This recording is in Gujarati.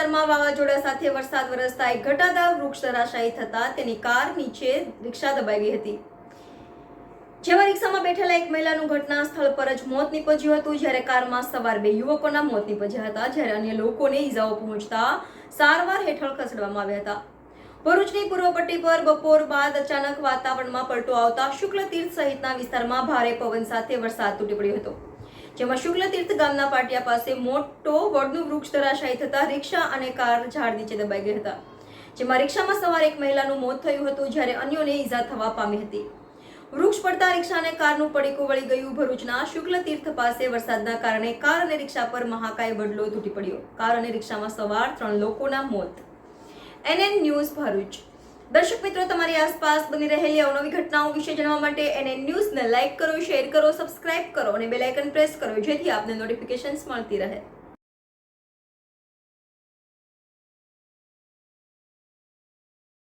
વિસ્તારમાં વાવાઝોડા સાથે વરસાદ વરસતા એક ઘટાદાર વૃક્ષ ધરાશાયી થતા તેની કાર નીચે રિક્ષા દબાઈ ગઈ હતી, જેમાં રિક્ષામાં બેઠેલા એક મહિલાનું ઘટના સ્થળ પર જ મોત નીપજ્યું હતું, જ્યારે કારમાં સવાર 2 યુવકોના મોત નીપજ્યા હતા, જ્યારે અન્ય લોકોને ઈજાઓ પહોંચતા સારવાર હેઠળ ખસેડવામાં આવ્યા હતા. ભરૂચની પૂર્વ પટ્ટી પર બપોર બાદ અચાનક વાતાવરણમાં પલટો આવતા શુક્લતીર્થ સહિતના વિસ્તારમાં ભારે પવન સાથે વરસાદ તૂટી પડ્યો હતો, જેમાં શુક્લતીર્થ ગામના પાટિયા પાસે મોટો વડનું વૃક્ષ ધરાશાયી થતા રિક્ષા અને કાર ઝાડ નીચે દબાઈ ગયા હતા, જેમાં રિક્ષામાં સવાર એક મહિલાનું મોત થયું હતું, જ્યારે અન્યોને ઈજા થવા પામી હતી. વૃક્ષ પડતા રિક્ષા અને કારનું પડીકું વળી ગયું. ભરૂચના શુક્લતીર્થ પાસે વરસાદના કારણે કાર અને રિક્ષા પર મહાકાય બદલો તૂટી પડ્યો. કાર અને રિક્ષામાં સવાર 3 લોકોના મોત. NN news Bharuch. દર્શક મિત્રો, તમારી આસપાસ બની રહેલી અવનવી ઘટનાઓ વિશે જાણવા માટે NN ન્યૂઝને લાઇક કરો, શેર કરો, સબસ્ક્રાઇબ કરો અને બેલ આઇકન પ્રેસ કરો, જેથી આપને નોટિફિકેશન્સ મળતી રહે.